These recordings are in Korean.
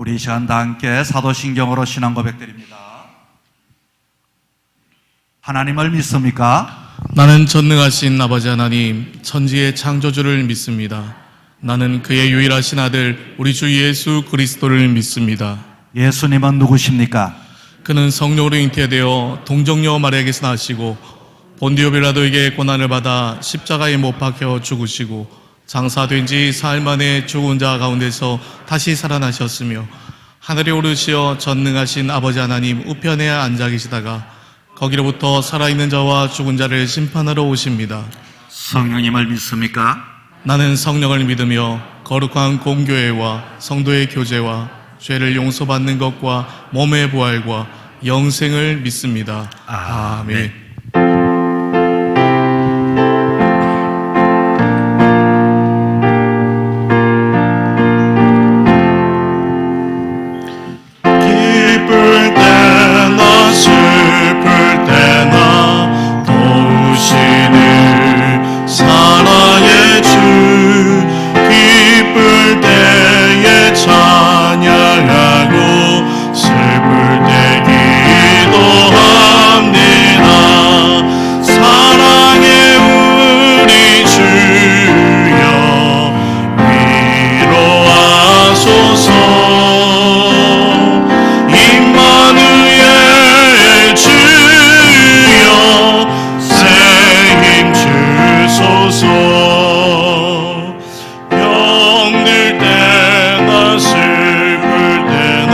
우리 이 시간 다 함께 사도신경으로 신앙 고백드립니다. 하나님을 믿습니까? 나는 전능하신 아버지 하나님, 천지의 창조주를 믿습니다. 나는 그의 유일하신 아들 우리 주 예수 그리스도를 믿습니다. 예수님은 누구십니까? 그는 성령으로 잉태되어 동정녀 마리아에게서 나시고 본디오 빌라도에게 고난을 받아 십자가에 못 박혀 죽으시고 장사된 지 사흘 만에 죽은 자 가운데서 다시 살아나셨으며 하늘에 오르시어 전능하신 아버지 하나님 우편에 앉아 계시다가 거기로부터 살아있는 자와 죽은 자를 심판하러 오십니다. 성령님을 믿습니까? 나는 성령을 믿으며 거룩한 공교회와 성도의 교제와 죄를 용서받는 것과 몸의 부활과 영생을 믿습니다. 아멘. 기쁠 때나 슬플 때나 도우시는 사랑의 주, 기쁠 때에 찬양하고 슬플 때 기도합니다. 사랑의 우리 주여 위로하소서. 임마누엘 주여 새 힘 주소서. 병들 때나 슬플 때나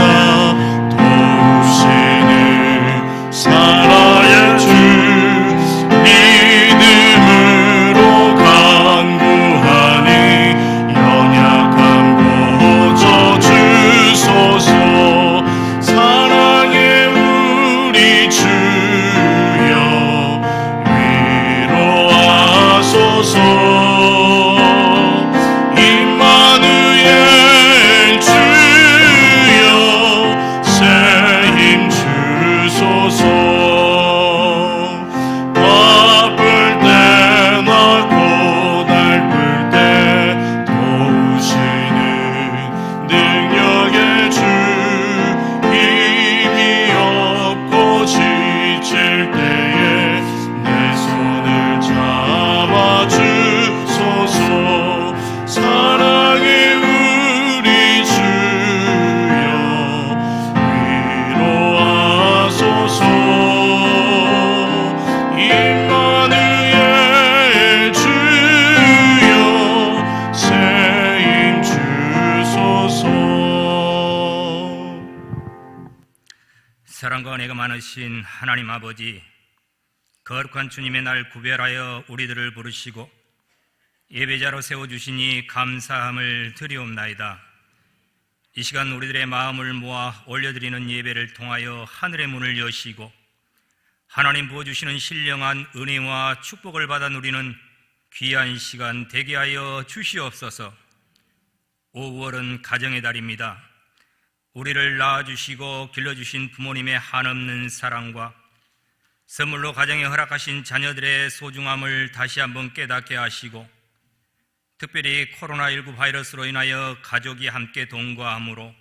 도우시는 살아의 주, 믿음으로 간구하니 연약함 고쳐주소서. 사랑의 우리 주여 위로하소서. 임마누엘 주여 새 힘 주소서. 바쁠 때나 고달플 때 도우시는 능력의 주, 힘이 없고 지칠 때에 내 손을 잡아주소서. 사랑의 우리 주여 위로하소서. 임마누엘 주여 새 힘 주소서. 사랑과 은혜가 많으신 하나님 아버지, 거룩한 주님의 날 구별하여 우리들을 부르시고 예배자로 세워주시니 감사함을 드리옵나이다. 이 시간 우리들의 마음을 모아 올려드리는 예배를 통하여 하늘의 문을 여시고 하나님 부어주시는 신령한 은혜와 축복을 받아 누리는 귀한 시간 되게 하여 주시옵소서. 5월은 가정의 달입니다. 우리를 낳아주시고 길러주신 부모님의 한없는 사랑과 선물로 가정에 허락하신 자녀들의 소중함을 다시 한번 깨닫게 하시고 특별히 코로나19 바이러스로 인하여 가족이 함께 동거함으로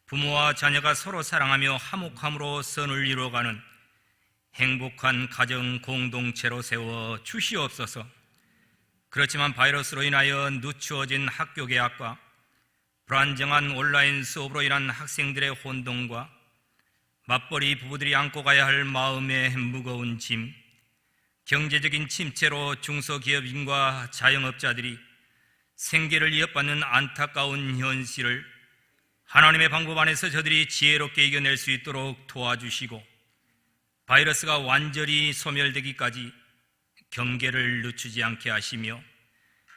부모와 자녀가 서로 사랑하며 화목함으로 선을 이루어가는 행복한 가정 공동체로 세워 주시옵소서. 그렇지만 바이러스로 인하여 늦추어진 학교 개학과 불안정한 온라인 수업으로 인한 학생들의 혼동과 맞벌이 부부들이 안고 가야 할 마음의 무거운 짐, 경제적인 침체로 중소기업인과 자영업자들이 생계를 이어받는 안타까운 현실을 하나님의 방법 안에서 저들이 지혜롭게 이겨낼 수 있도록 도와주시고 바이러스가 완전히 소멸되기까지 경계를 늦추지 않게 하시며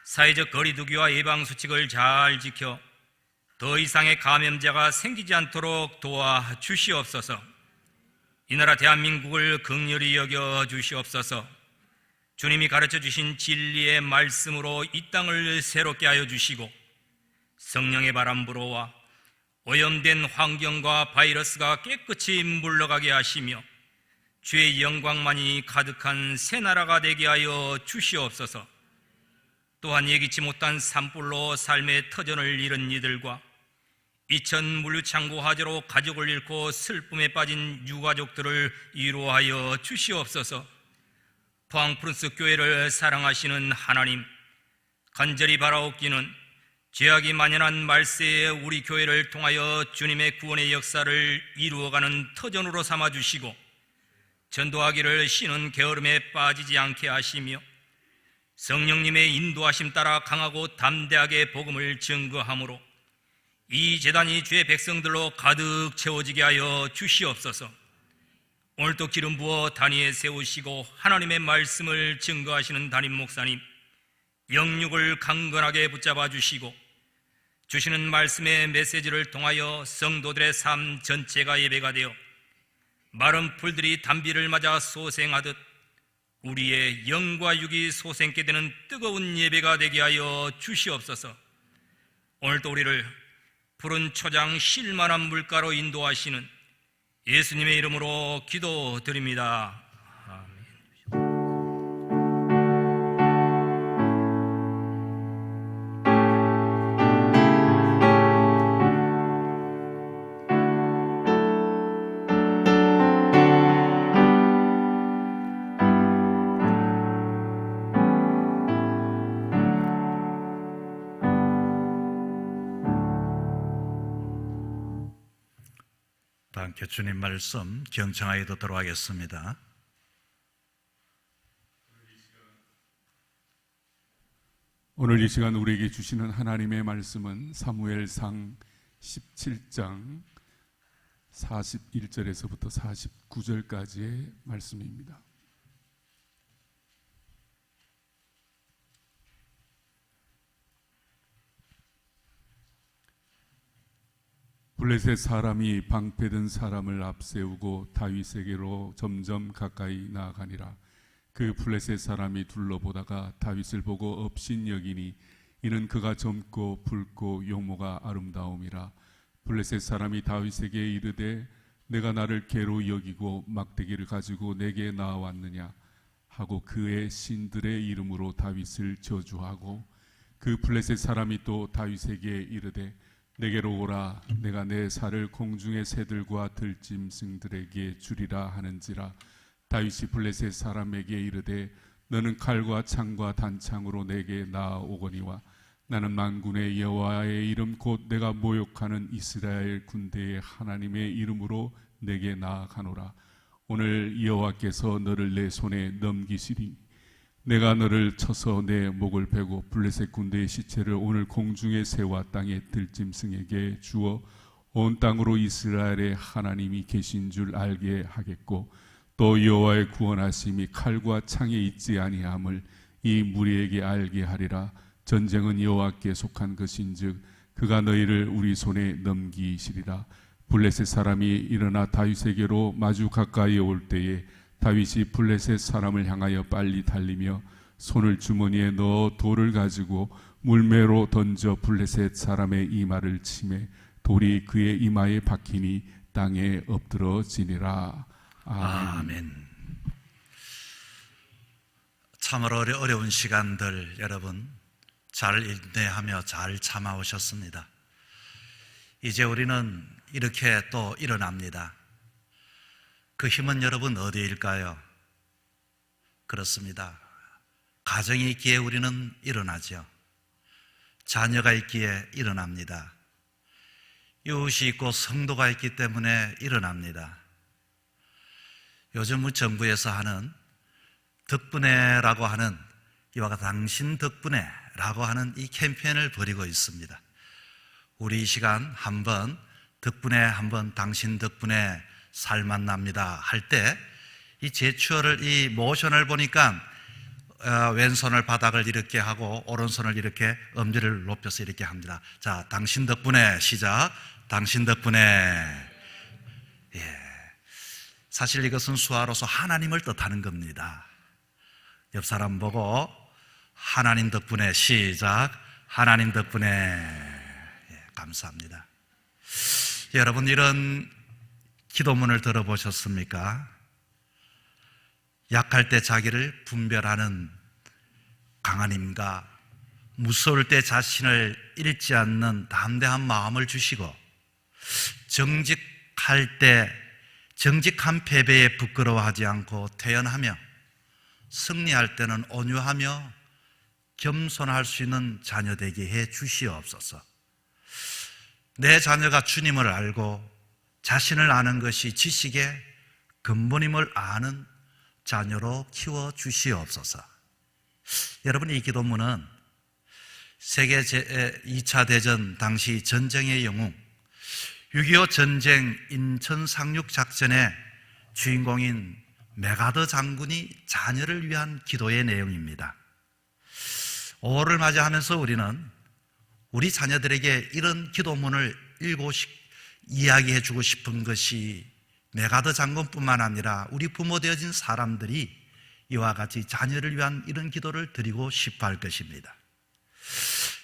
사회적 거리두기와 예방수칙을 잘 지켜 더 이상의 감염자가 생기지 않도록 도와주시옵소서. 이 나라 대한민국을 긍휼히 여겨 주시옵소서. 주님이 가르쳐 주신 진리의 말씀으로 이 땅을 새롭게 하여 주시고 성령의 바람 불어와 오염된 환경과 바이러스가 깨끗이 물러가게 하시며 주의 영광만이 가득한 새 나라가 되게 하여 주시옵소서. 또한 예기치 못한 산불로 삶의 터전을 잃은 이들과 이천 물류창고 화재로 가족을 잃고 슬픔에 빠진 유가족들을 위로하여 주시옵소서. 포항프런스 교회를 사랑하시는 하나님, 간절히 바라옵기는 죄악이 만연한 말세에 우리 교회를 통하여 주님의 구원의 역사를 이루어가는 터전으로 삼아주시고 전도하기를 쉬는 게으름에 빠지지 않게 하시며 성령님의 인도하심 따라 강하고 담대하게 복음을 증거함으로 이 제단이 주의 백성들로 가득 채워지게 하여 주시옵소서. 오늘도 기름 부어 단위에 세우시고 하나님의 말씀을 증거하시는 담임 목사님, 영육을 강건하게 붙잡아 주시고 주시는 말씀의 메시지를 통하여 성도들의 삶 전체가 예배가 되어 마른 풀들이 단비를 맞아 소생하듯 우리의 영과 육이 소생케 되는 뜨거운 예배가 되게 하여 주시옵소서. 오늘도 우리를 푸른 초장 쉴만한 물가로 인도하시는 예수님의 이름으로 기도드립니다. 다 함께 주님 말씀 경청하여 듣도록 하겠습니다. 오늘 이 시간 우리에게 주시는 하나님의 말씀은 사무엘상 17장 41절에서부터 49절까지의 말씀입니다. 블레셋 사람이 방패든 사람을 앞세우고 다윗에게로 점점 가까이 나아가니라. 그 블레셋 사람이 둘러보다가 다윗을 보고 업신여기니 이는 그가 젊고 붉고 용모가 아름다움이라. 블레셋 사람이 다윗에게 이르되 내가 나를 개로 여기고 막대기를 가지고 내게 나아왔느냐 하고 그의 신들의 이름으로 다윗을 저주하고, 그 블레셋 사람이 또 다윗에게 이르되 내게로 오라, 내가 내 살을 공중의 새들과 들짐승들에게 주리라 하는지라. 다윗이 블레셋 사람에게 이르되 너는 칼과 창과 단창으로 내게 나아오거니와 나는 만군의 여호와의 이름 곧 내가 모욕하는 이스라엘 군대의 하나님의 이름으로 내게 나아가노라. 오늘 여호와께서 너를 내 손에 넘기시리. 내가 너를 쳐서 내 목을 베고 블레셋 군대의 시체를 오늘 공중의 새와 땅의 들짐승에게 주어 온 땅으로 이스라엘의 하나님이 계신 줄 알게 하겠고, 또 여호와의 구원하심이 칼과 창에 있지 아니함을 이 무리에게 알게 하리라. 전쟁은 여호와께 속한 것인즉 그가 너희를 우리 손에 넘기시리라. 블레셋 사람이 일어나 다윗에게로 마주 가까이 올 때에 다윗이 블레셋 사람을 향하여 빨리 달리며 손을 주머니에 넣어 돌을 가지고 물매로 던져 블레셋 사람의 이마를 치매 돌이 그의 이마에 박히니 땅에 엎드러지니라. 아멘. 참으로 어려운 시간들 여러분 잘 인내하며 잘 참아오셨습니다. 이제 우리는 이렇게 또 일어납니다. 그 힘은 여러분 어디일까요? 그렇습니다. 가정이 있기에 우리는 일어나죠. 자녀가 있기에 일어납니다. 이웃이 있고 성도가 있기 때문에 일어납니다. 요즘 정부에서 하는 덕분에라고 하는 이와 같은 당신 덕분에라고 하는 이 캠페인을 벌이고 있습니다. 우리 이 시간 한번 덕분에 한번 당신 덕분에 살만 납니다 할 때 이 제추어를 이 모션을 보니까 왼손을 바닥을 이렇게 하고 오른손을 이렇게 엄지를 높여서 이렇게 합니다. 자, 당신 덕분에 시작. 당신 덕분에. 예. 사실 이것은 수화로서 하나님을 뜻하는 겁니다. 옆 사람 보고 하나님 덕분에 시작. 하나님 덕분에. 예, 감사합니다. 여러분 이런 기도문을 들어보셨습니까? 약할 때 자기를 분별하는 강한 힘과 무서울 때 자신을 잃지 않는 담대한 마음을 주시고 정직할 때 정직한 패배에 부끄러워하지 않고 태연하며 승리할 때는 온유하며 겸손할 수 있는 자녀 되게 해 주시옵소서. 내 자녀가 주님을 알고 자신을 아는 것이 지식의 근본임을 아는 자녀로 키워 주시옵소서. 여러분, 이 기도문은 세계 제2차 대전 당시 전쟁의 영웅 6.25 전쟁 인천 상륙 작전의 주인공인 메가더 장군이 자녀를 위한 기도의 내용입니다. 5월을 맞이하면서 우리는 우리 자녀들에게 이런 기도문을 이야기해 주고 싶은 것이 메가더 장군뿐만 아니라 우리 부모 되어진 사람들이 이와 같이 자녀를 위한 이런 기도를 드리고 싶어 할 것입니다.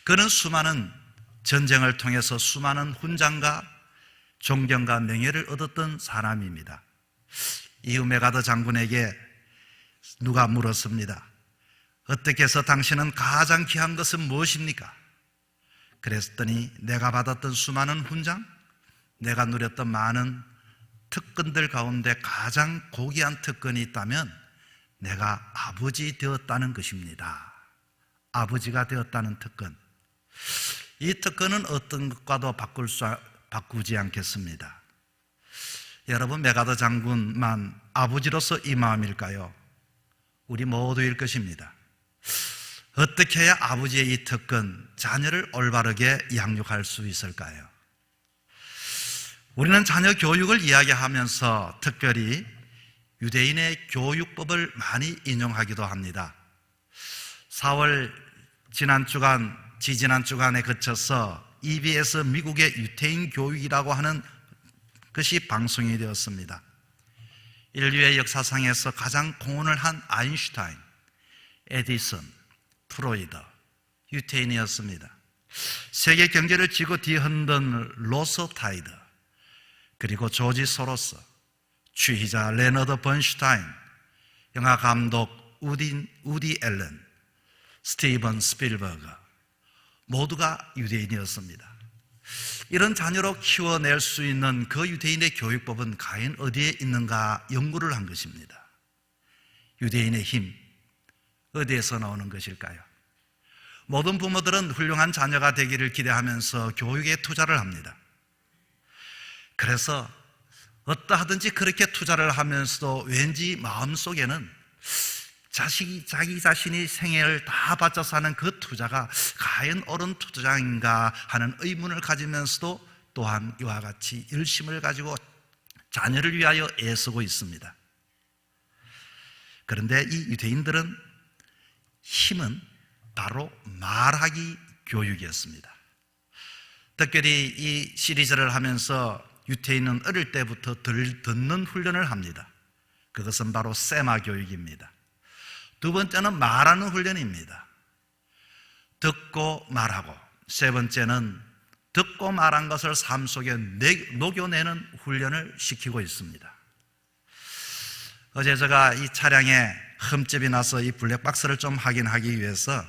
그는 수많은 전쟁을 통해서 수많은 훈장과 존경과 명예를 얻었던 사람입니다. 이후 메가더 장군에게 누가 물었습니다. 어떻게 해서 당신은 가장 귀한 것은 무엇입니까? 그랬더니 내가 받았던 수많은 훈장, 내가 누렸던 많은 특권들 가운데 가장 고귀한 특권이 있다면 내가 아버지 되었다는 것입니다. 아버지가 되었다는 특권. 이 특권은 어떤 것과도 바꾸지 않겠습니다. 여러분, 메가더 장군만 아버지로서 이 마음일까요? 우리 모두일 것입니다. 어떻게 해야 아버지의 이 특권, 자녀를 올바르게 양육할 수 있을까요? 우리는 자녀 교육을 이야기하면서 특별히 유대인의 교육법을 많이 인용하기도 합니다. 4월 지지난 주간에 거쳐서 EBS 미국의 유태인 교육이라고 하는 것이 방송이 되었습니다. 인류의 역사상에서 가장 공헌을 한 아인슈타인, 에디슨, 프로이드, 유태인이었습니다. 세계 경제를 쥐고 뒤흔든 로서타이드, 그리고 조지 소로스, 취의자 레너드 번슈타인, 영화 감독 우디 앨런, 스티븐 스필버그, 모두가 유대인이었습니다. 이런 자녀로 키워낼 수 있는 그 유대인의 교육법은 과연 어디에 있는가 연구를 한 것입니다. 유대인의 힘, 어디에서 나오는 것일까요? 모든 부모들은 훌륭한 자녀가 되기를 기대하면서 교육에 투자를 합니다. 그래서 어떠하든지 그렇게 투자를 하면서도 왠지 마음속에는 자기 자신이 생애를 다 바쳐서 하는 그 투자가 과연 옳은 투자인가 하는 의문을 가지면서도 또한 이와 같이 열심을 가지고 자녀를 위하여 애쓰고 있습니다. 그런데 이 유대인들은 힘은 바로 말하기 교육이었습니다. 특별히 이 시리즈를 하면서 유태인은 어릴 때부터 듣는 훈련을 합니다. 그것은 바로 세마 교육입니다. 두 번째는 말하는 훈련입니다. 듣고 말하고, 세 번째는 듣고 말한 것을 삶 속에 녹여내는 훈련을 시키고 있습니다. 어제 제가 이 차량에 흠집이 나서 이 블랙박스를 좀 확인하기 위해서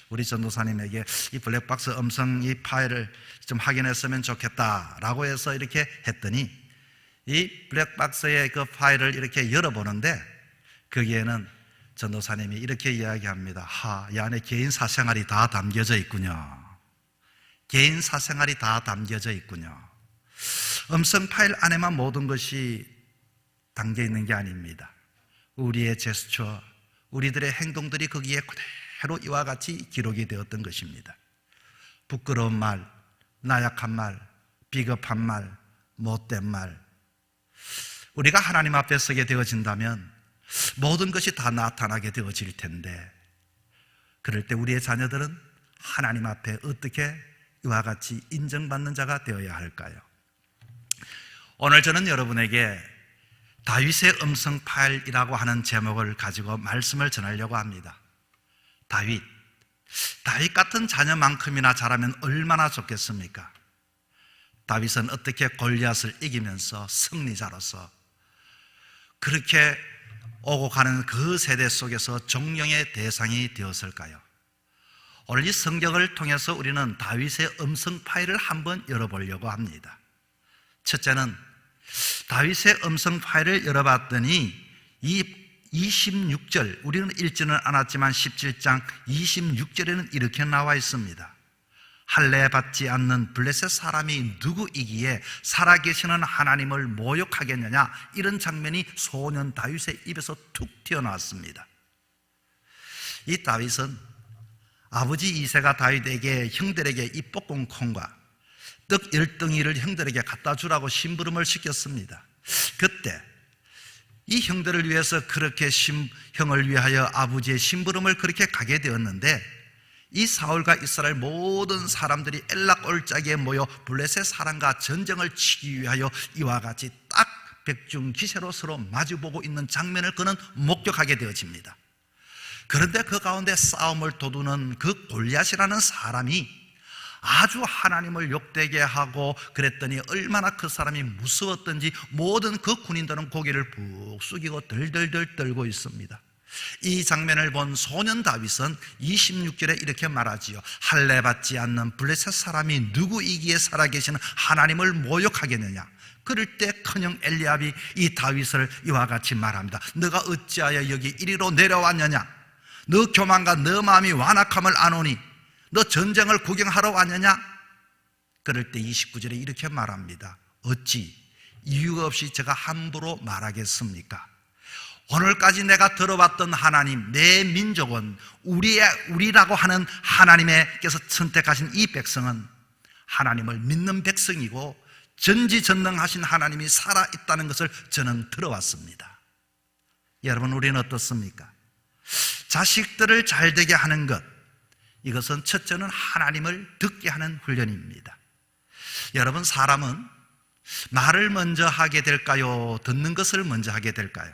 우리 전도사님에게 이 블랙박스 음성 이 파일을 좀 확인했으면 좋겠다라고 해서 이렇게 했더니 이 블랙박스의 그 파일을 이렇게 열어보는데 거기에는 전도사님이 이렇게 이야기합니다. 이 안에 개인 사생활이 다 담겨져 있군요. 개인 사생활이 다 담겨져 있군요. 음성 파일 안에만 모든 것이 담겨 있는 게 아닙니다. 우리의 제스처, 우리들의 행동들이 거기에 그대로 이와 같이 기록이 되었던 것입니다. 부끄러운 말, 나약한 말, 비겁한 말, 못된 말. 우리가 하나님 앞에 서게 되어진다면 모든 것이 다 나타나게 되어질 텐데, 그럴 때 우리의 자녀들은 하나님 앞에 어떻게 이와 같이 인정받는 자가 되어야 할까요? 오늘 저는 여러분에게 다윗의 음성 파일이라고 하는 제목을 가지고 말씀을 전하려고 합니다. 다윗 같은 자녀만큼이나 자라면 얼마나 좋겠습니까? 다윗은 어떻게 골리앗을 이기면서 승리자로서 그렇게 오고 가는 그 세대 속에서 존경의 대상이 되었을까요? 오늘 이 성경을 통해서 우리는 다윗의 음성 파일을 한번 열어보려고 합니다. 첫째는 다윗의 음성 파일을 열어봤더니 이 26절, 우리는 읽지는 않았지만 17장 26절에는 이렇게 나와 있습니다. 할례 받지 않는 블레셋 사람이 누구이기에 살아계시는 하나님을 모욕하겠느냐, 이런 장면이 소년 다윗의 입에서 툭 튀어나왔습니다. 이 다윗은 아버지 이새가 다윗에게 형들에게 이 볶은 콩과 떡 10덩이를 형들에게 갖다 주라고 심부름을 시켰습니다. 그때 이 형들을 위해서 그렇게 형을 위하여 아버지의 심부름을 그렇게 가게 되었는데, 이 사울과 이스라엘 모든 사람들이 엘락 올짜기에 모여 블레셋 사람과 전쟁을 치기 위하여 이와 같이 딱 백중기세로 서로 마주보고 있는 장면을 그는 목격하게 되어집니다. 그런데 그 가운데 싸움을 도두는 그 골리앗이라는 사람이 아주 하나님을 욕되게 하고 그랬더니 얼마나 그 사람이 무서웠던지 모든 그 군인들은 고개를 푹 숙이고 덜덜덜 떨고 있습니다. 이 장면을 본 소년 다윗은 26절에 이렇게 말하지요. 할례 받지 않는 블레셋 사람이 누구이기에 살아계시는 하나님을 모욕하겠느냐. 그럴 때 큰형 엘리압이 이 다윗을 이와 같이 말합니다. 너가 어찌하여 여기 이리로 내려왔느냐? 너 교만과 너 마음이 완악함을 아노니 너 전쟁을 구경하러 왔느냐? 그럴 때 29절에 이렇게 말합니다. 어찌 이유가 없이 제가 함부로 말하겠습니까? 오늘까지 내가 들어봤던 하나님, 내 민족은 우리라고 하는 하나님께서 선택하신 이 백성은 하나님을 믿는 백성이고 전지전능하신 하나님이 살아있다는 것을 저는 들어왔습니다. 여러분, 우리는 어떻습니까? 자식들을 잘되게 하는 것, 이것은 첫째는 하나님을 듣게 하는 훈련입니다. 여러분, 사람은 말을 먼저 하게 될까요? 듣는 것을 먼저 하게 될까요?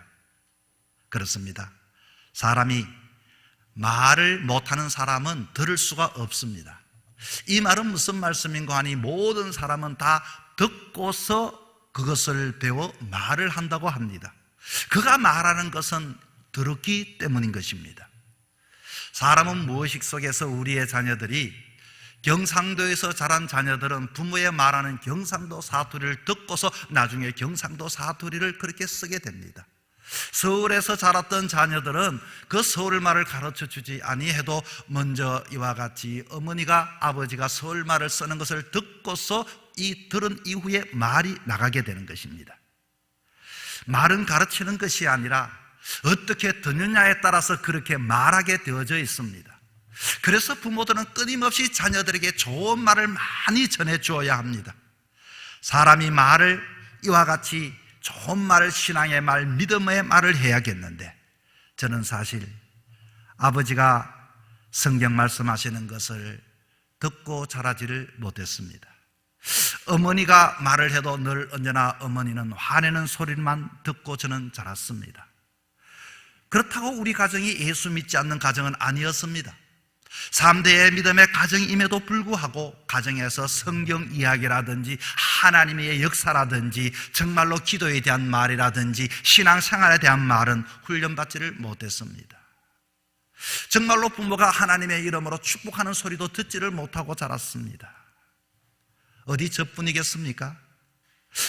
그렇습니다. 사람이 말을 못하는 사람은 들을 수가 없습니다. 이 말은 무슨 말씀인가 하니 모든 사람은 다 듣고서 그것을 배워 말을 한다고 합니다. 그가 말하는 것은 들었기 때문인 것입니다. 사람은 무의식 속에서 우리의 자녀들이, 경상도에서 자란 자녀들은 부모의 말하는 경상도 사투리를 듣고서 나중에 경상도 사투리를 그렇게 쓰게 됩니다. 서울에서 자랐던 자녀들은 그 서울말을 가르쳐주지 아니해도 먼저 이와 같이 어머니가 아버지가 서울말을 쓰는 것을 듣고서 이 들은 이후에 말이 나가게 되는 것입니다. 말은 가르치는 것이 아니라 어떻게 듣느냐에 따라서 그렇게 말하게 되어져 있습니다. 그래서 부모들은 끊임없이 자녀들에게 좋은 말을 많이 전해주어야 합니다. 사람이 말을 이와 같이 좋은 말을, 신앙의 말, 믿음의 말을 해야겠는데, 저는 사실 아버지가 성경 말씀하시는 것을 듣고 자라지를 못했습니다. 어머니가 말을 해도 늘 언제나 어머니는 화내는 소리만 듣고 저는 자랐습니다. 그렇다고 우리 가정이 예수 믿지 않는 가정은 아니었습니다. 3대의 믿음의 가정임에도 불구하고 가정에서 성경 이야기라든지 하나님의 역사라든지 정말로 기도에 대한 말이라든지 신앙생활에 대한 말은 훈련받지를 못했습니다. 정말로 부모가 하나님의 이름으로 축복하는 소리도 듣지를 못하고 자랐습니다. 어디 저뿐이겠습니까?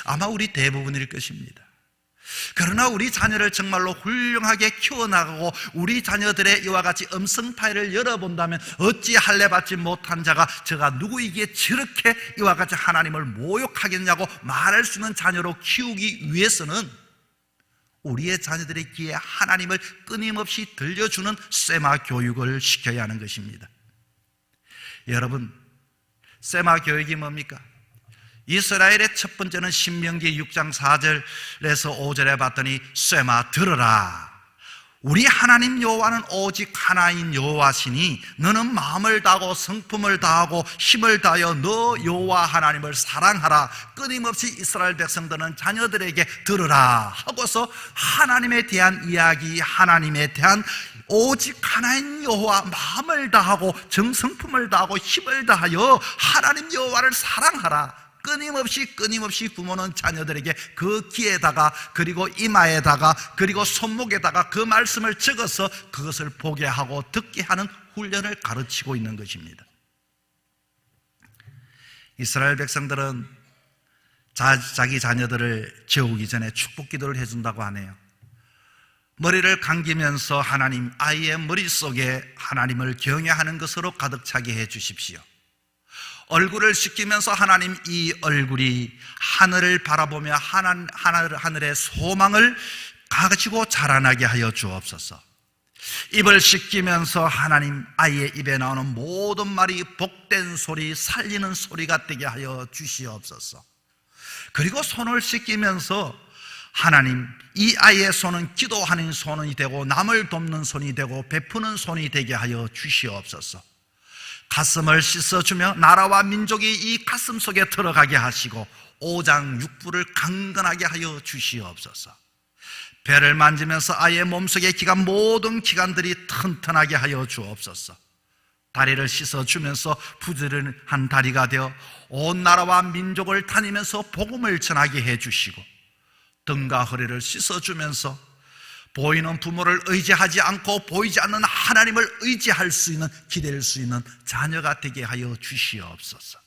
아마 우리 대부분일 것입니다. 그러나 우리 자녀를 정말로 훌륭하게 키워나가고 우리 자녀들의 이와 같이 음성 파일을 열어본다면 어찌 할례 받지 못한 자가 저가 누구이기에 저렇게 이와 같이 하나님을 모욕하겠냐고 말할 수 있는 자녀로 키우기 위해서는 우리의 자녀들의 귀에 하나님을 끊임없이 들려주는 세마 교육을 시켜야 하는 것입니다. 여러분, 세마 교육이 뭡니까? 이스라엘의 첫 번째는 신명기 6장 4절에서 5절에 봤더니 쇠마 들어라. 우리 하나님 여호와는 오직 하나인 여호와시니 너는 마음을 다하고 성품을 다하고 힘을 다하여 너 여호와 하나님을 사랑하라. 끊임없이 이스라엘 백성들은 자녀들에게 들으라 하고서 하나님에 대한 이야기, 하나님에 대한 오직 하나인 여호와, 마음을 다하고 정성품을 다하고 힘을 다하여 하나님 여호와를 사랑하라. 끊임없이 부모는 자녀들에게 그 귀에다가 그리고 이마에다가 그리고 손목에다가 그 말씀을 적어서 그것을 보게 하고 듣게 하는 훈련을 가르치고 있는 것입니다. 이스라엘 백성들은 자기 자녀들을 재우기 전에 축복 기도를 해준다고 하네요. 머리를 감기면서 하나님, 아이의 머릿속에 하나님을 경외하는 것으로 가득 차게 해 주십시오. 얼굴을 씻기면서 하나님, 이 얼굴이 하늘을 바라보며 하늘의 소망을 가지고 자라나게 하여 주옵소서. 입을 씻기면서 하나님, 아이의 입에 나오는 모든 말이 복된 소리, 살리는 소리가 되게 하여 주시옵소서. 그리고 손을 씻기면서 하나님, 이 아이의 손은 기도하는 손이 되고 남을 돕는 손이 되고 베푸는 손이 되게 하여 주시옵소서. 가슴을 씻어주며 나라와 민족이 이 가슴 속에 들어가게 하시고 오장육부를 강건하게 하여 주시옵소서. 배를 만지면서 아이의 몸속의 기관, 모든 기관들이 튼튼하게 하여 주옵소서. 다리를 씻어주면서 부지런한 다리가 되어 온 나라와 민족을 다니면서 복음을 전하게 해주시고, 등과 허리를 씻어주면서 보이는 부모를 의지하지 않고 보이지 않는 하나님을 의지할 수 있는, 기댈 수 있는 자녀가 되게 하여 주시옵소서.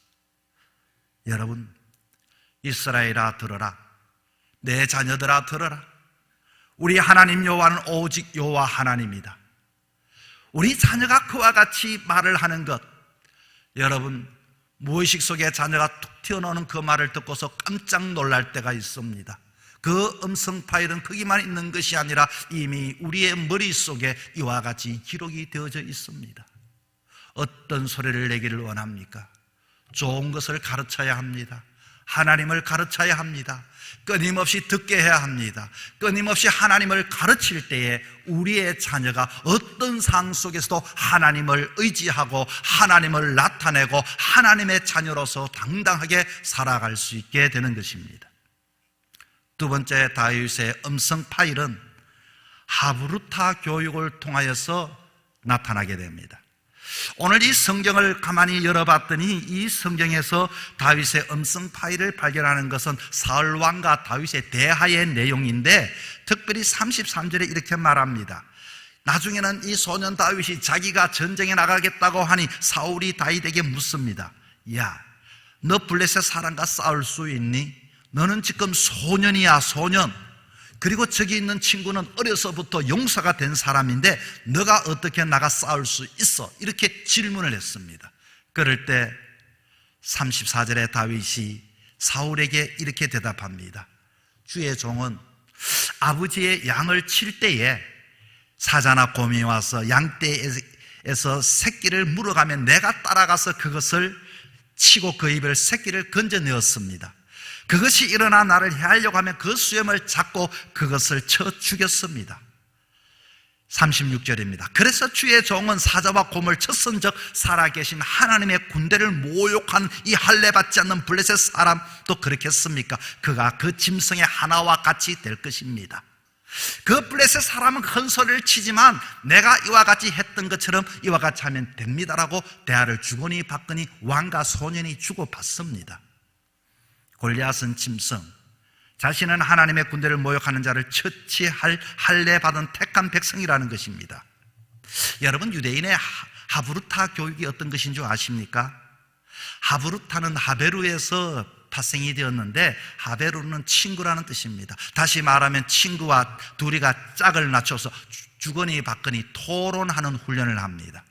여러분, 이스라엘아 들어라, 내 자녀들아 들어라. 우리 하나님 여호와는 오직 여호와 하나님이다. 우리 자녀가 그와 같이 말을 하는 것, 여러분, 무의식 속에 자녀가 툭 튀어나오는 그 말을 듣고서 깜짝 놀랄 때가 있습니다. 그 음성 파일은 거기만 있는 것이 아니라 이미 우리의 머릿속에 이와 같이 기록이 되어져 있습니다. 어떤 소리를 내기를 원합니까? 좋은 것을 가르쳐야 합니다. 하나님을 가르쳐야 합니다. 끊임없이 듣게 해야 합니다. 끊임없이 하나님을 가르칠 때에 우리의 자녀가 어떤 상황 속에서도 하나님을 의지하고 하나님을 나타내고 하나님의 자녀로서 당당하게 살아갈 수 있게 되는 것입니다. 두 번째, 다윗의 음성 파일은 하브루타 교육을 통하여서 나타나게 됩니다. 오늘 이 성경을 가만히 열어봤더니 이 성경에서 다윗의 음성 파일을 발견하는 것은 사울 왕과 다윗의 대화의 내용인데, 특별히 33절에 이렇게 말합니다. 나중에는 이 소년 다윗이 자기가 전쟁에 나가겠다고 하니 사울이 다윗에게 묻습니다. 야, 너 블레셋 사람과 싸울 수 있니? 너는 지금 소년이야, 소년. 그리고 저기 있는 친구는 어려서부터 용사가 된 사람인데 너가 어떻게 나가 싸울 수 있어? 이렇게 질문을 했습니다. 그럴 때 34절에 다윗이 사울에게 이렇게 대답합니다. 주의 종은 아버지의 양을 칠 때에 사자나 곰이 와서 양떼에서 새끼를 물어가면 내가 따라가서 그것을 치고 그 입을 새끼를 건져내었습니다. 그것이 일어나 나를 해하려고 하면 그 수염을 잡고 그것을 쳐 죽였습니다. 36절입니다. 그래서 주의 종은 사자와 곰을 쳤은즉 살아계신 하나님의 군대를 모욕한 이 할례받지 않는 블레셋 사람도 그렇겠습니까? 그가 그 짐승의 하나와 같이 될 것입니다. 그 블레셋 사람은 큰 소리를 치지만 내가 이와 같이 했던 것처럼 이와 같이 하면 됩니다라고 대화를 주거니 받거니 왕과 소년이 주고받습니다. 골리앗은 짐승, 자신은 하나님의 군대를 모욕하는 자를 처치할 할례받은 택한 백성이라는 것입니다. 여러분, 유대인의 하브루타 교육이 어떤 것인 줄 아십니까? 하브루타는 하베루에서 파생이 되었는데, 하베루는 친구라는 뜻입니다. 다시 말하면 친구와 둘이가 짝을 낮춰서 주거니 받거니 토론하는 훈련을 합니다.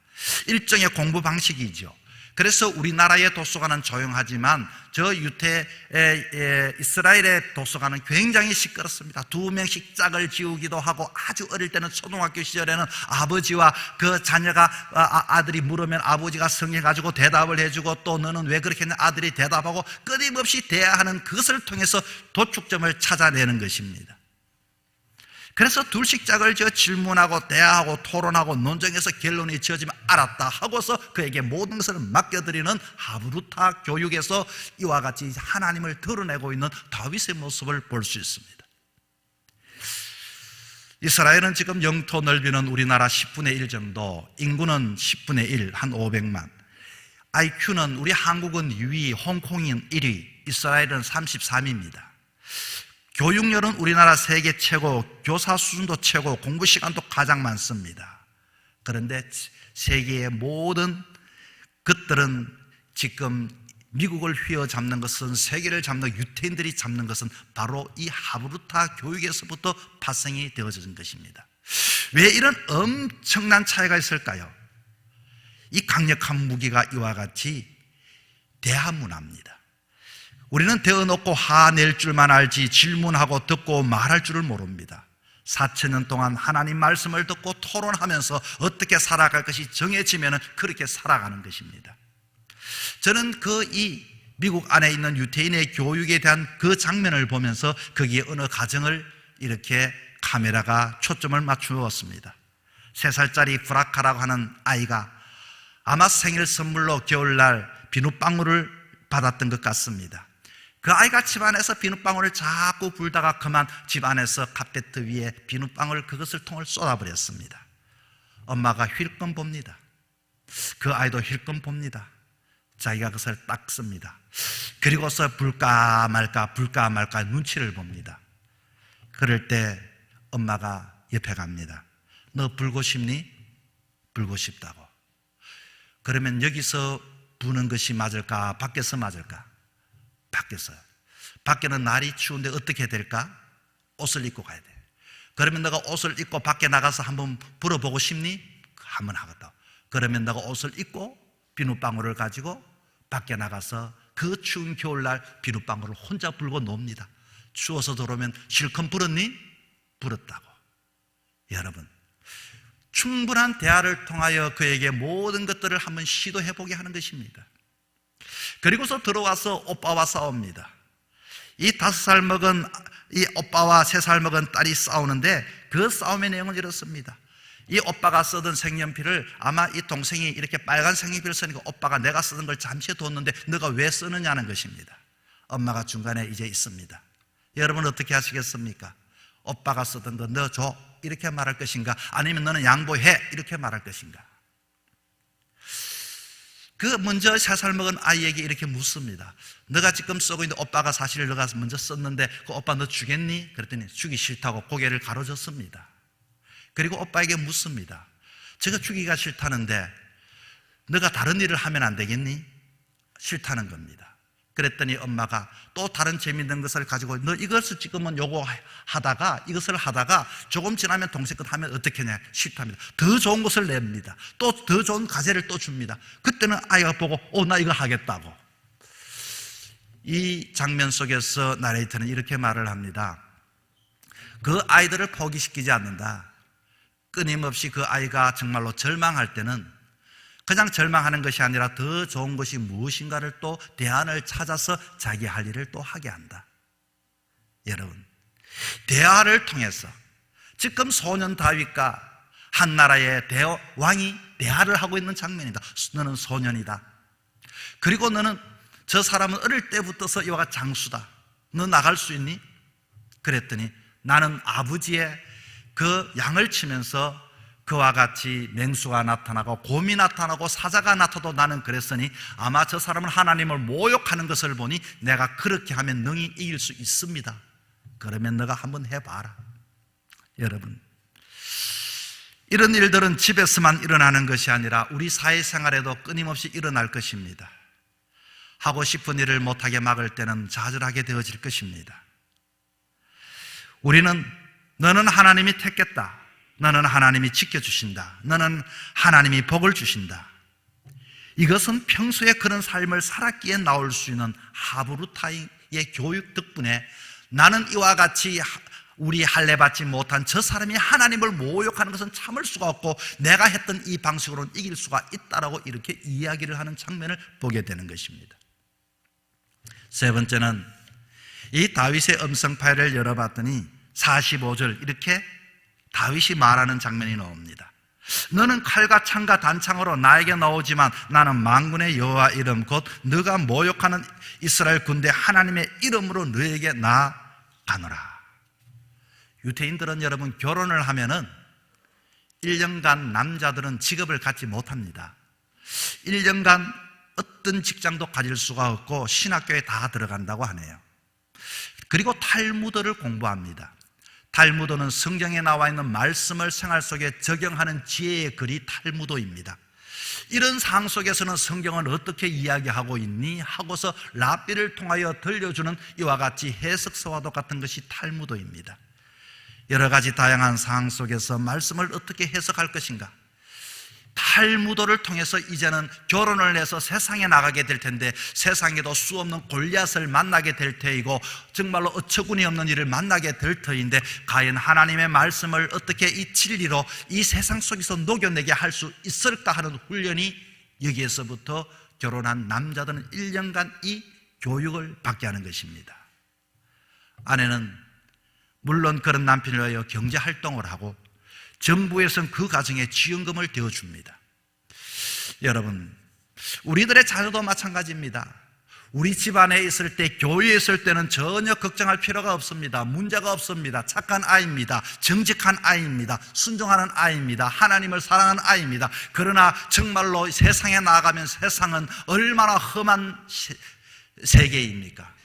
일종의 공부 방식이죠. 그래서 우리나라의 도서관은 조용하지만 저 이스라엘의 도서관은 굉장히 시끄럽습니다. 2명씩 짝을 지우기도 하고, 아주 어릴 때는 초등학교 시절에는 아버지와 그 자녀가 아들이 물으면 아버지가 성경가지고 대답을 해주고, 또 너는 왜 그렇게 했냐 아들이 대답하고, 끊임없이 대화하는 그것을 통해서 도축점을 찾아내는 것입니다. 그래서 둘씩 짝을 지어 질문하고 대화하고 토론하고 논쟁에서 결론이 지어지면 알았다 하고서 그에게 모든 것을 맡겨드리는 하브루타 교육에서 이와 같이 하나님을 드러내고 있는 다윗의 모습을 볼 수 있습니다. 이스라엘은 지금 영토 넓이는 우리나라 10분의 1 정도, 인구는 10분의 1, 한 500만. IQ는 우리 한국은 2위, 홍콩은 1위, 이스라엘은 33위입니다. 교육열은 우리나라 세계 최고, 교사 수준도 최고, 공부 시간도 가장 많습니다. 그런데 세계의 모든 것들은 지금 미국을 휘어잡는 것은, 세계를 잡는, 유태인들이 잡는 것은 바로 이 하브루타 교육에서부터 파생이 되어진 것입니다. 왜 이런 엄청난 차이가 있을까요? 이 강력한 무기가 이와 같이 대화 문화입니다. 우리는 대어놓고 화낼 줄만 알지 질문하고 듣고 말할 줄을 모릅니다. 4,000년 동안 하나님 말씀을 듣고 토론하면서 어떻게 살아갈 것이 정해지면 그렇게 살아가는 것입니다. 저는 이 미국 안에 있는 유태인의 교육에 대한 그 장면을 보면서 거기에 어느 가정을 이렇게 카메라가 초점을 맞추었습니다. 3살짜리 브라카라고 하는 아이가 아마 생일 선물로 겨울날 비눗방울을 받았던 것 같습니다. 그 아이가 집안에서 비눗방울을 자꾸 불다가 그만 집안에서 카페트 위에 비눗방울 그것을 통을 쏟아버렸습니다. 엄마가 힐끔 봅니다. 그 아이도 힐끔 봅니다. 자기가 그것을 닦습니다. 그리고서 불까 말까 눈치를 봅니다. 그럴 때 엄마가 옆에 갑니다. 너 불고 싶니? 불고 싶다고. 그러면 여기서 부는 것이 맞을까? 밖에서 맞을까? 밖에서요. 밖에는 날이 추운데 어떻게 될까? 옷을 입고 가야 돼. 그러면 너가 옷을 입고 밖에 나가서 한번 불어보고 싶니? 한번 하겠다. 그러면 너가 옷을 입고 비눗방울을 가지고 밖에 나가서 그 추운 겨울날 비눗방울을 혼자 불고 놉니다. 추워서 들어오면 실컷 불었니? 불었다고. 여러분, 충분한 대화를 통하여 그에게 모든 것들을 한번 시도해보게 하는 것입니다. 그리고서 들어와서 오빠와 싸웁니다. 이 5살 먹은 이 오빠와 3살 먹은 딸이 싸우는데 그 싸움의 내용은 이렇습니다. 이 오빠가 쓰던 색연필을 아마 이 동생이 이렇게 빨간 색연필을 쓰니까 오빠가 내가 쓰던 걸 잠시 뒀는데 너가 왜 쓰느냐는 것입니다. 엄마가 중간에 이제 있습니다. 여러분 어떻게 하시겠습니까? 오빠가 쓰던 거 너 줘 이렇게 말할 것인가? 아니면 너는 양보해 이렇게 말할 것인가? 그 먼저 3살 먹은 아이에게 이렇게 묻습니다. 너가 지금 쓰고 있는데 오빠가 사실 너가 먼저 썼는데 그 오빠 너 주겠니? 그랬더니 주기 싫다고 고개를 가로졌습니다. 그리고 오빠에게 묻습니다. 제가 주기가 싫다는데 너가 다른 일을 하면 안 되겠니? 싫다는 겁니다. 그랬더니 엄마가 또 다른 재미있는 것을 가지고 너 이것을 지금은 이것을 하다가 조금 지나면 동생 것 하면 어떻게 하냐? 싫답니다. 더 좋은 것을 냅니다. 또 더 좋은 과제를 또 줍니다. 그때는 아이가 보고 나 이거 하겠다고. 이 장면 속에서 나레이터는 이렇게 말을 합니다. 그 아이들을 포기시키지 않는다. 끊임없이 그 아이가 정말로 절망할 때는 그냥 절망하는 것이 아니라 더 좋은 것이 무엇인가를 또 대안을 찾아서 자기 할 일을 또 하게 한다. 여러분, 대화를 통해서 지금 소년 다윗과 한 나라의 왕이 대화를 하고 있는 장면이다. 너는 소년이다. 그리고 너는 저 사람은 어릴 때부터서 이와 같이 장수다. 너 나갈 수 있니? 그랬더니 나는 아버지의 그 양을 치면서 그와 같이 맹수가 나타나고 곰이 나타나고 사자가 나타도 나는 그랬으니 아마 저 사람은 하나님을 모욕하는 것을 보니 내가 그렇게 하면 능히 이길 수 있습니다. 그러면 너가 한번 해봐라. 여러분, 이런 일들은 집에서만 일어나는 것이 아니라 우리 사회생활에도 끊임없이 일어날 것입니다. 하고 싶은 일을 못하게 막을 때는 좌절하게 되어질 것입니다. 우리는 너는 하나님이 택했다. 너는 하나님이 지켜주신다. 너는 하나님이 복을 주신다. 이것은 평소에 그런 삶을 살았기에 나올 수 있는 하브루타의 교육 덕분에 나는 이와 같이 우리 할례받지 못한 저 사람이 하나님을 모욕하는 것은 참을 수가 없고 내가 했던 이 방식으로는 이길 수가 있다라고 이렇게 이야기를 하는 장면을 보게 되는 것입니다. 세 번째는 이 다윗의 음성 파일을 열어봤더니 45절 이렇게 다윗이 말하는 장면이 나옵니다. 너는 칼과 창과 단창으로 나에게 나오지만 나는 만군의 여호와 이름 곧 너가 모욕하는 이스라엘 군대 하나님의 이름으로 너에게 나아가노라. 유태인들은 여러분 결혼을 하면은 1년간 남자들은 직업을 갖지 못합니다. 1년간 어떤 직장도 가질 수가 없고 신학교에 다 들어간다고 하네요. 그리고 탈무드를 공부합니다. 탈무드는 성경에 나와 있는 말씀을 생활 속에 적용하는 지혜의 글이 탈무드입니다. 이런 상황 속에서는 성경은 어떻게 이야기하고 있니? 하고서 랍비를 통하여 들려주는 이와 같이 해석서와도 같은 것이 탈무드입니다. 여러 가지 다양한 상황 속에서 말씀을 어떻게 해석할 것인가? 탈무드를 통해서 이제는 결혼을 해서 세상에 나가게 될 텐데 세상에도 수없는 골리앗을 만나게 될 터이고 정말로 어처구니 없는 일을 만나게 될 터인데 과연 하나님의 말씀을 어떻게 이 진리로 이 세상 속에서 녹여내게 할 수 있을까 하는 훈련이 여기에서부터 결혼한 남자들은 1년간 이 교육을 받게 하는 것입니다. 아내는 물론 그런 남편을 위하여 경제활동을 하고 정부에서는 그 가정에 지원금을 대어줍니다. 여러분, 우리들의 자녀도 마찬가지입니다. 우리 집안에 있을 때, 교회에 있을 때는 전혀 걱정할 필요가 없습니다. 문제가 없습니다. 착한 아이입니다. 정직한 아이입니다. 순종하는 아이입니다. 하나님을 사랑하는 아이입니다. 그러나 정말로 세상에 나아가면 세상은 얼마나 험한 세계입니까?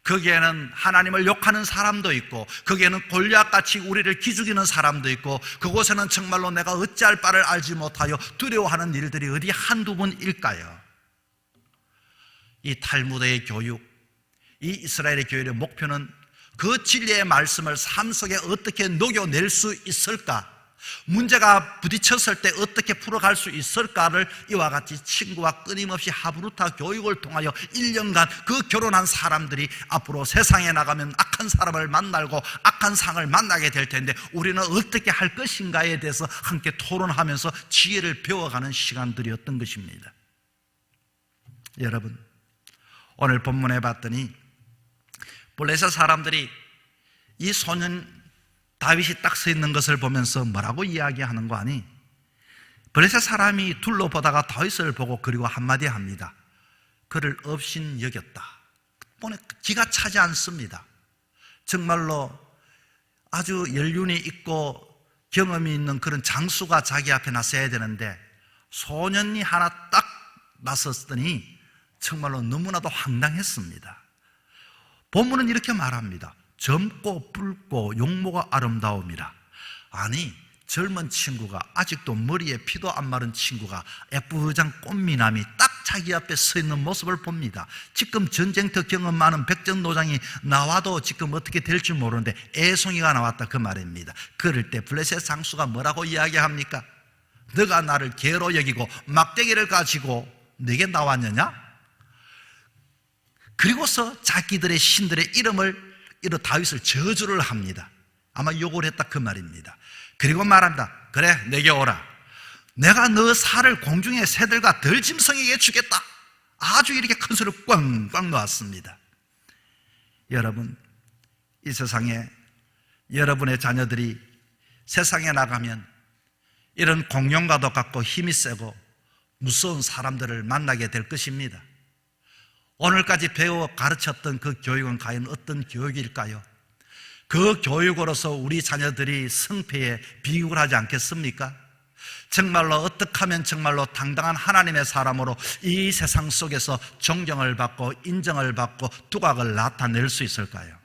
거기에는 하나님을 욕하는 사람도 있고 거기에는 골리앗같이 우리를 기죽이는 사람도 있고 그곳에는 정말로 내가 어찌할 바를 알지 못하여 두려워하는 일들이 어디 한두 번일까요? 이 탈무드의 교육, 이 이스라엘의 교육의 목표는 그 진리의 말씀을 삶 속에 어떻게 녹여낼 수 있을까? 문제가 부딪혔을 때 어떻게 풀어갈 수 있을까를 이와 같이 친구와 끊임없이 하브루타 교육을 통하여 1년간 그 결혼한 사람들이 앞으로 세상에 나가면 악한 사람을 만나고 악한 상을 만나게 될 텐데 우리는 어떻게 할 것인가에 대해서 함께 토론하면서 지혜를 배워가는 시간들이었던 것입니다. 여러분, 오늘 본문에 봤더니 블레셋 사람들이 이 소년 다윗이 딱 서 있는 것을 보면서 뭐라고 이야기하는 거 아니? 블레셋 사람이 둘러보다가 다윗을 보고 그리고 한마디 합니다. 그를 업신 여겼다. 기가 차지 않습니다. 정말로 아주 연륜이 있고 경험이 있는 그런 장수가 자기 앞에 나서야 되는데 소년이 하나 딱 나섰더니 정말로 너무나도 황당했습니다. 본문은 이렇게 말합니다. 젊고 붉고 용모가 아름다움이라. 아니, 젊은 친구가 아직도 머리에 피도 안 마른 친구가 애뿌장 꽃미남이 딱 자기 앞에 서 있는 모습을 봅니다. 지금 전쟁터 경험 많은 백전노장이 나와도 지금 어떻게 될지 모르는데 애송이가 나왔다 그 말입니다. 그럴 때 블레셋 장수가 뭐라고 이야기합니까? 너가 나를 개로 여기고 막대기를 가지고 내게 나왔느냐? 그리고서 자기들의 신들의 이름을 다윗을 저주를 합니다. 아마 욕을 했다 그 말입니다. 그리고 말한다. 그래, 내게 오라. 내가 너 살을 공중의 새들과 들짐승에게 주겠다. 아주 이렇게 큰 소리를 꽝꽝 놓았습니다. 여러분, 이 세상에 여러분의 자녀들이 세상에 나가면 이런 공룡과도 같고 힘이 세고 무서운 사람들을 만나게 될 것입니다. 오늘까지 배워 가르쳤던 그 교육은 과연 어떤 교육일까요? 그 교육으로서 우리 자녀들이 승패에 비극을 하지 않겠습니까? 정말로 어떻게 하면 정말로 당당한 하나님의 사람으로 이 세상 속에서 존경을 받고 인정을 받고 두각을 나타낼 수 있을까요?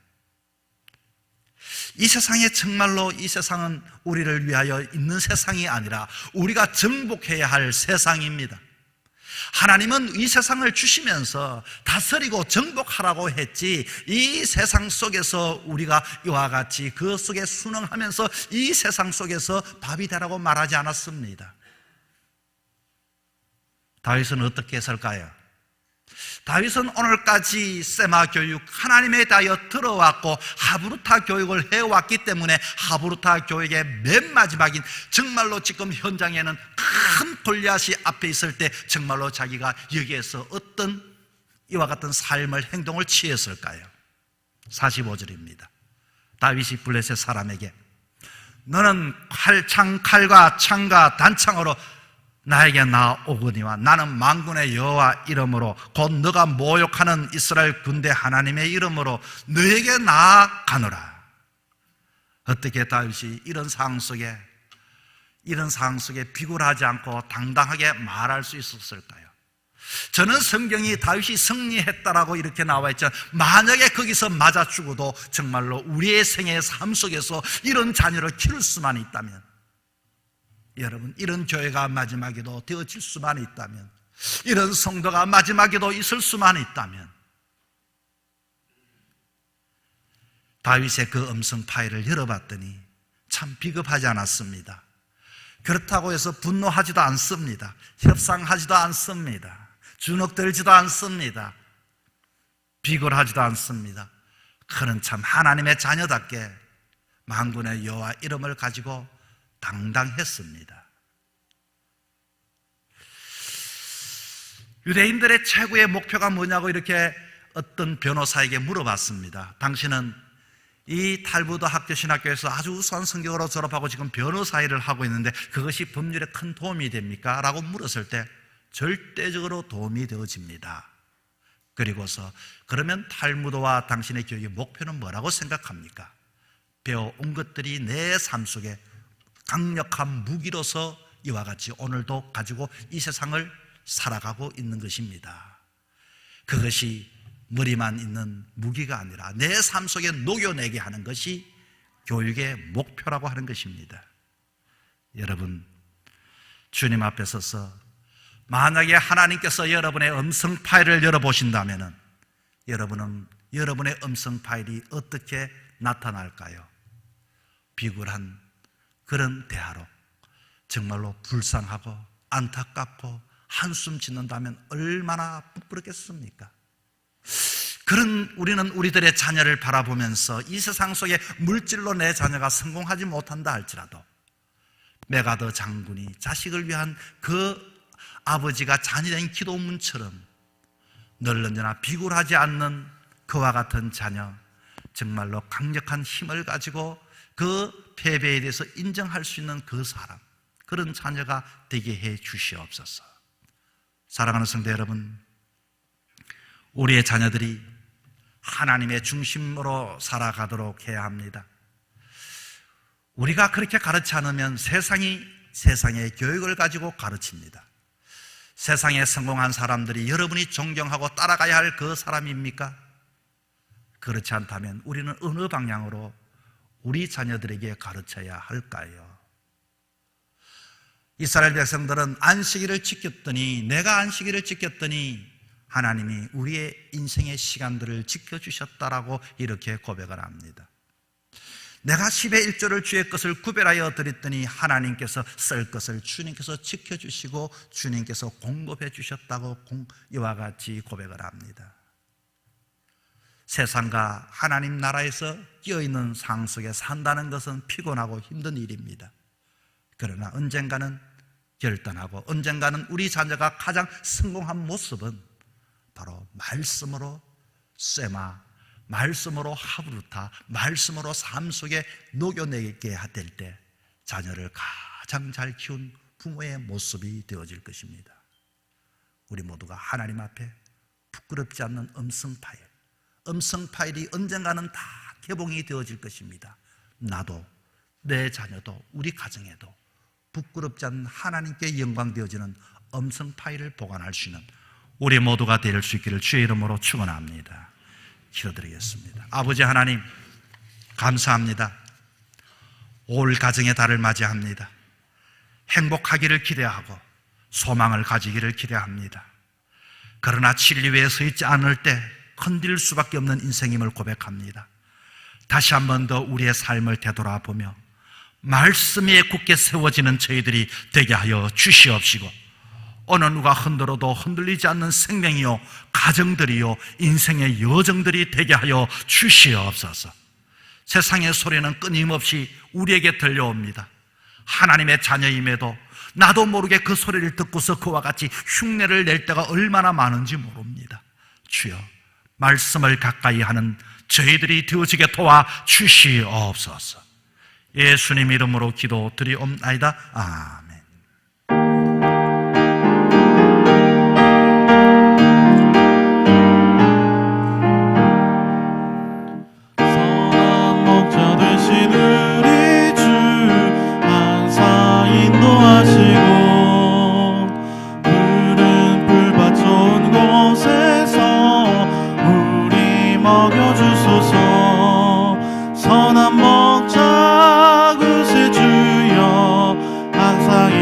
이 세상에 정말로 이 세상은 우리를 위하여 있는 세상이 아니라 우리가 정복해야 할 세상입니다. 하나님은 이 세상을 주시면서 다스리고 정복하라고 했지 이 세상 속에서 우리가 이와 같이 그 속에 순응하면서 이 세상 속에서 밥이 되라고 말하지 않았습니다. 다윗은 어떻게 했을까요? 다윗은 오늘까지 세마 교육 하나님에 대하여 들어왔고 하브루타 교육을 해왔기 때문에 하브루타 교육의 맨 마지막인 정말로 지금 현장에는 큰 골리앗이 앞에 있을 때 정말로 자기가 여기에서 어떤 이와 같은 삶을 행동을 취했을까요? 45절입니다. 다윗이 블레셋 사람에게 너는 칼과 창과 단창으로 나에게 나오거니와 나는 만군의 여호와 이름으로 곧 너가 모욕하는 이스라엘 군대 하나님의 이름으로 너에게 나아가노라. 어떻게 다윗이 이런 상황 속에 비굴하지 않고 당당하게 말할 수 있었을까요? 저는 성경이 다윗이 승리했다라고 이렇게 나와 있죠. 만약에 거기서 맞아 죽어도 정말로 우리의 생애의 삶 속에서 이런 자녀를 키울 수만 있다면 여러분, 이런 교회가 마지막에도 되어질 수만 있다면, 이런 성도가 마지막에도 있을 수만 있다면, 다윗의 그 음성 파일을 열어봤더니 참 비겁하지 않았습니다. 그렇다고 해서 분노하지도 않습니다. 협상하지도 않습니다. 주눅들지도 않습니다. 비굴하지도 않습니다. 그는 참 하나님의 자녀답게 만군의 여호와 이름을 가지고 당당했습니다. 유대인들의 최고의 목표가 뭐냐고 이렇게 어떤 변호사에게 물어봤습니다. 당신은 이 탈무드 학교 신학교에서 아주 우수한 성적으로 졸업하고 지금 변호사 일을 하고 있는데 그것이 법률에 큰 도움이 됩니까? 라고 물었을 때 절대적으로 도움이 되어집니다. 그리고서 그러면 탈무드와 당신의 교육의 목표는 뭐라고 생각합니까? 배워온 것들이 내 삶 속에 강력한 무기로서 이와 같이 오늘도 가지고 이 세상을 살아가고 있는 것입니다. 그것이 머리만 있는 무기가 아니라 내 삶 속에 녹여내게 하는 것이 교육의 목표라고 하는 것입니다. 여러분, 주님 앞에 서서 만약에 하나님께서 여러분의 음성 파일을 열어보신다면 여러분은 여러분의 음성 파일이 어떻게 나타날까요? 비굴한 그런 대화로 정말로 불쌍하고 안타깝고 한숨 짓는다면 얼마나 부끄럽겠습니까? 그런 우리는 우리들의 자녀를 바라보면서 이 세상 속에 물질로 내 자녀가 성공하지 못한다 할지라도 메가더 장군이 자식을 위한 그 아버지가 잔인한 기도문처럼 늘 언제나 비굴하지 않는 그와 같은 자녀, 정말로 강력한 힘을 가지고 그 패배에 대해서 인정할 수 있는 그 사람, 그런 자녀가 되게 해 주시옵소서. 사랑하는 성도 여러분, 우리의 자녀들이 하나님의 중심으로 살아가도록 해야 합니다. 우리가 그렇게 가르치 않으면 세상이 세상의 교육을 가지고 가르칩니다. 세상에 성공한 사람들이 여러분이 존경하고 따라가야 할 그 사람입니까? 그렇지 않다면 우리는 어느 방향으로 우리 자녀들에게 가르쳐야 할까요? 이스라엘 백성들은 안식일을 지켰더니, 내가 안식일을 지켰더니 하나님이 우리의 인생의 시간들을 지켜주셨다라고 이렇게 고백을 합니다. 내가 10의 1조를 주의 것을 구별하여 드렸더니 하나님께서 쓸 것을 주님께서 지켜주시고 주님께서 공급해 주셨다고 이와 같이 고백을 합니다. 세상과 하나님 나라에서 끼어있는 상 속에 산다는 것은 피곤하고 힘든 일입니다. 그러나 언젠가는 결단하고 언젠가는 우리 자녀가 가장 성공한 모습은 바로 말씀으로 쇠마, 말씀으로 하부르타, 말씀으로 삶 속에 녹여내게 될 때 자녀를 가장 잘 키운 부모의 모습이 되어질 것입니다. 우리 모두가 하나님 앞에 부끄럽지 않는 음성 파일이 언젠가는 다 개봉이 되어질 것입니다. 나도, 내 자녀도, 우리 가정에도 부끄럽지 않는 하나님께 영광 되어지는 음성 파일을 보관할 수 있는 우리 모두가 될 수 있기를 주의 이름으로 축원합니다. 기도드리겠습니다. 아버지 하나님, 감사합니다. 올 가정의 달을 맞이합니다. 행복하기를 기대하고 소망을 가지기를 기대합니다. 그러나 진리에 서 있지 않을 때 흔들릴 수밖에 없는 인생임을 고백합니다. 다시 한 번 더 우리의 삶을 되돌아보며 말씀 위에 굳게 세워지는 저희들이 되게 하여 주시옵시고, 어느 누가 흔들어도 흔들리지 않는 생명이요 가정들이요 인생의 여정들이 되게 하여 주시옵소서. 세상의 소리는 끊임없이 우리에게 들려옵니다. 하나님의 자녀임에도 나도 모르게 그 소리를 듣고서 그와 같이 흉내를 낼 때가 얼마나 많은지 모릅니다. 주여, 말씀을 가까이 하는 저희들이 되어지게 도와 주시옵소서. 예수님 이름으로 기도드리옵나이다. 아멘. 선한 목자 되신 우리 주 항상 인도하시고 푸른 풀밭 좋은 곳에서 우리 먹여주소서. 선한 목자 구세주여 항상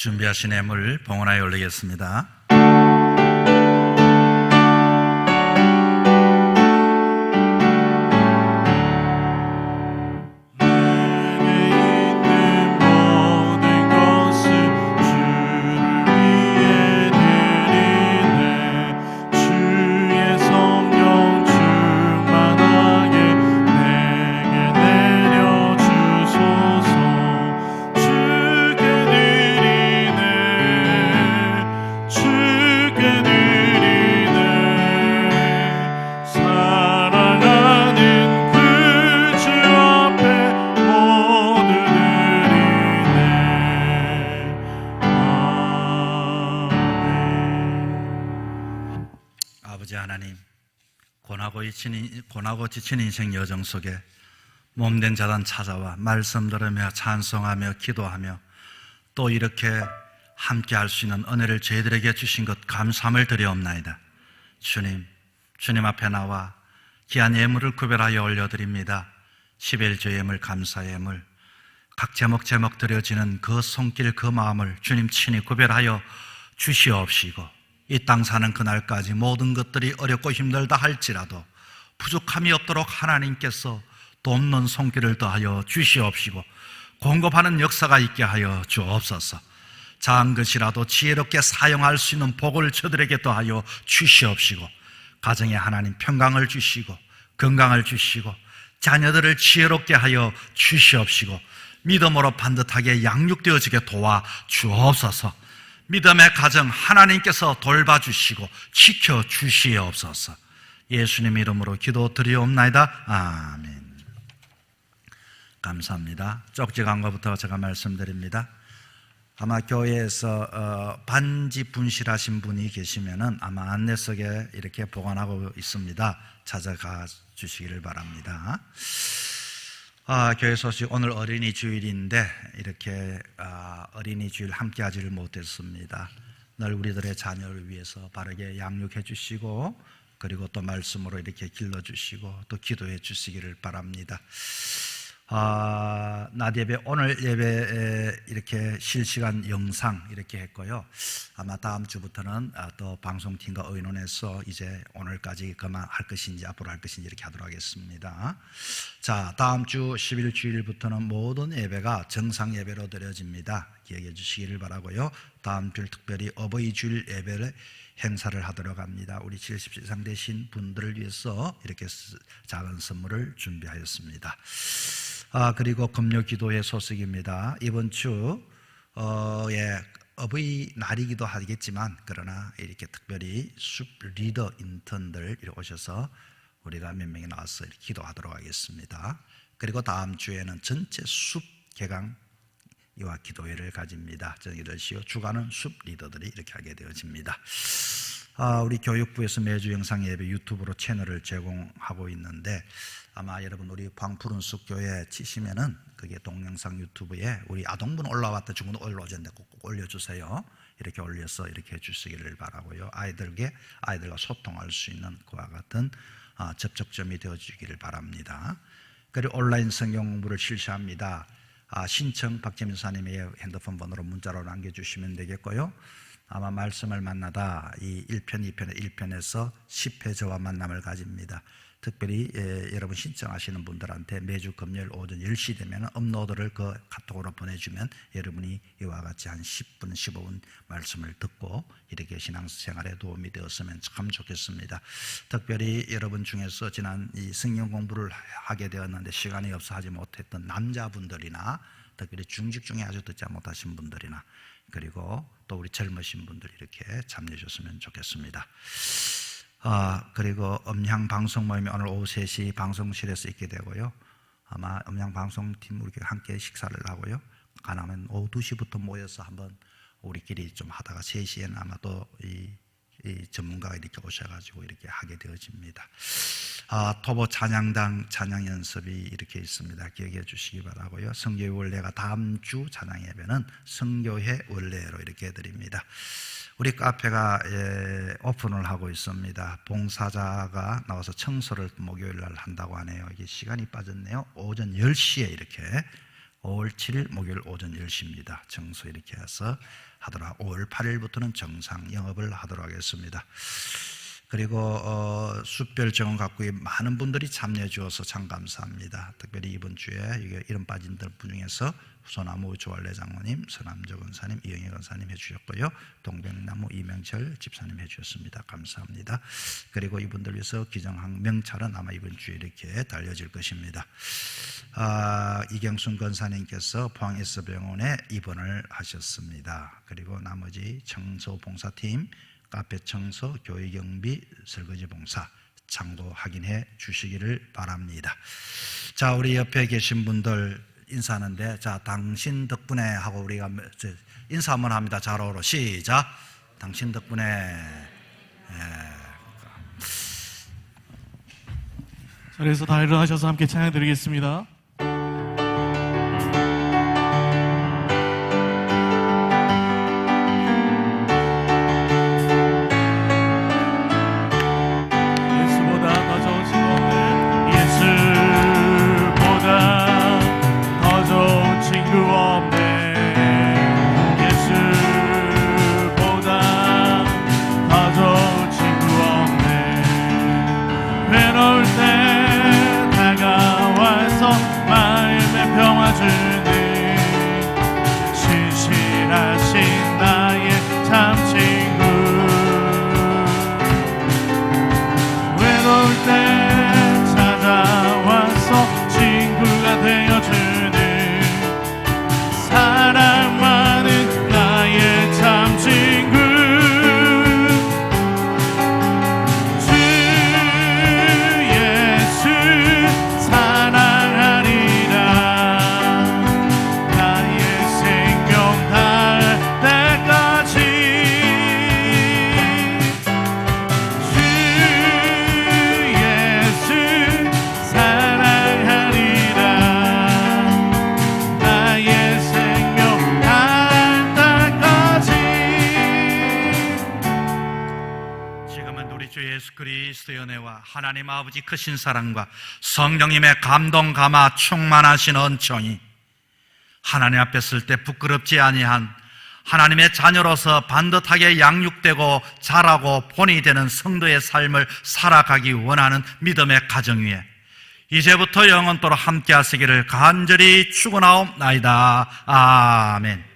준비하신 예물 봉헌하여 올리겠습니다. 아버지 하나님, 고나고 지친 인생 여정 속에 몸된 자단 찾아와 말씀 들으며 찬송하며 기도하며 또 이렇게 함께 할 수 있는 은혜를 저희들에게 주신 것 감사함을 드리옵나이다. 주님 앞에 나와 귀한 예물을 구별하여 올려드립니다. 11조 예물, 감사 예물, 각 제목 드려지는 그 손길, 그 마음을 주님 친히 구별하여 주시옵시고, 이 땅 사는 그날까지 모든 것들이 어렵고 힘들다 할지라도 부족함이 없도록 하나님께서 돕는 손길을 더하여 주시옵시고, 공급하는 역사가 있게 하여 주옵소서. 작은 것이라도 지혜롭게 사용할 수 있는 복을 저들에게 더하여 주시옵시고, 가정에 하나님 평강을 주시고 건강을 주시고 자녀들을 지혜롭게 하여 주시옵시고, 믿음으로 반듯하게 양육되어지게 도와 주옵소서. 믿음의 가정 하나님께서 돌봐주시고 지켜주시옵소서. 예수님 이름으로 기도드리옵나이다. 아멘. 감사합니다. 쪽지 광고부터 제가 말씀드립니다. 아마 교회에서 반지 분실하신 분이 계시면은 아마 안내석에 이렇게 보관하고 있습니다. 찾아가 주시기를 바랍니다. 교회 소식, 오늘 어린이 주일인데 이렇게 어린이 주일 함께 하지를 못했습니다. 늘 우리들의 자녀를 위해서 바르게 양육해 주시고, 그리고 또 말씀으로 이렇게 길러 주시고 또 기도해 주시기를 바랍니다. 낮 예배, 오늘 예배 이렇게 실시간 영상 이렇게 했고요. 아마 다음 주부터는 또 방송팀과 의논해서 이제 오늘까지 그만할 것인지 앞으로 할 것인지 이렇게 하도록 하겠습니다. 자, 다음 주 10일 주일부터는 모든 예배가 정상 예배로 드려집니다. 기억해 주시기를 바라고요. 다음 주 특별히 어버이 주일 예배를 행사를 하도록 합니다. 우리 70세 이상 되신 분들을 위해서 이렇게 작은 선물을 준비하였습니다. 그리고 금요 기도회 소식입니다. 이번 주 어버이 날이기도 하겠지만, 그러나 이렇게 특별히 숲 리더 인턴들 오셔서 우리가 몇 명이 나와서 기도하도록 하겠습니다. 그리고 다음 주에는 전체 숲 개강 이와 기도회를 가집니다. 저녁 8시요. 주간은 숲 리더들이 이렇게 하게 되어집니다. 우리 교육부에서 매주 영상 예배 유튜브로 채널을 제공하고 있는데, 아마 여러분 우리 광푸른숲 교회 치시면은 그게 동영상 유튜브에 우리 아동분 올라왔다 중은 올라오셨는데 꼭 올려주세요. 이렇게 올려서 이렇게 해주시기를 바라고요. 아이들과 소통할 수 있는 그와 같은 접촉점이 되어주기를 바랍니다. 그리고 온라인 성경 공부를 실시합니다. 신청 박재민 사님의 핸드폰 번호로 문자로 남겨주시면 되겠고요. 아마 말씀을 만나다 이 1편, 2편에 1편에서 10회 저와 만남을 가집니다. 특별히 여러분 신청하시는 분들한테 매주 금요일 오전 10시 되면 업로드를 그 카톡으로 보내주면 여러분이 이와 같이 한 10분, 15분 말씀을 듣고 이렇게 신앙생활에 도움이 되었으면 참 좋겠습니다. 특별히 여러분 중에서 지난 이 성경 공부를 하게 되었는데 시간이 없어 하지 못했던 남자분들이나, 특별히 중직 중에 아주 듣지 못하신 분들이나, 그리고 또 우리 젊으신 분들 이렇게 참여해 주셨으면 좋겠습니다. 그리고 음향 방송 모임이 오늘 오후 3시 방송실에서 있게 되고요. 아마 음향 방송팀 우리 함께 식사를 하고요. 가능하면 오후 2시부터 모여서 한번 우리끼리 좀 하다가 3시에는 아마 또 이 전문가가 이렇게 오셔가지고 이렇게 하게 되어집니다. 토보 찬양당 찬양 연습이 이렇게 있습니다. 기억해 주시기 바라고요. 성교회 원래가 다음 주 찬양 예배는 성교회 원래로 이렇게 해드립니다. 우리 카페가 오픈을 하고 있습니다. 봉사자가 나와서 청소를 목요일 날 한다고 하네요. 이게 시간이 빠졌네요. 오전 10시에 이렇게 5월 7일 목요일 오전 10시입니다. 청소 이렇게 해서 하도록, 5월 8일부터는 정상 영업을 하도록 하겠습니다. 그리고 숯별 정원 가꾸이 많은 분들이 참여해 주어서 참 감사합니다. 특별히 이번 주에 이름 빠진 분 중에서 소나무 조할래 장로님, 서남조 권사님, 이영애 권사님 해주셨고요. 동백나무 이명철 집사님 해주셨습니다. 감사합니다. 그리고 이분들 위해서 기정학 명찰은 아마 이번 주에 이렇게 달려질 것입니다. 이경순 권사님께서 포항 S병원에 입원을 하셨습니다. 그리고 나머지 청소봉사팀, 카페 청소, 교회 경비, 설거지 봉사 참고 확인해 주시기를 바랍니다. 자, 우리 옆에 계신 분들 인사하는데, 자, 당신 덕분에 하고 우리가 인사 한번 합니다. 자로로 시작. 당신 덕분에. 자리에서 다 일어나셔서 함께 찬양 드리겠습니다. 하나님 아버지 크신 사랑과 성령님의 감동 감화 충만하신 은총이 하나님 앞에 설 때 부끄럽지 아니한 하나님의 자녀로서 반듯하게 양육되고 자라고 본이 되는 성도의 삶을 살아가기 원하는 믿음의 가정 위에 이제부터 영원토록 함께 하시기를 간절히 축원하옵나이다. 아멘.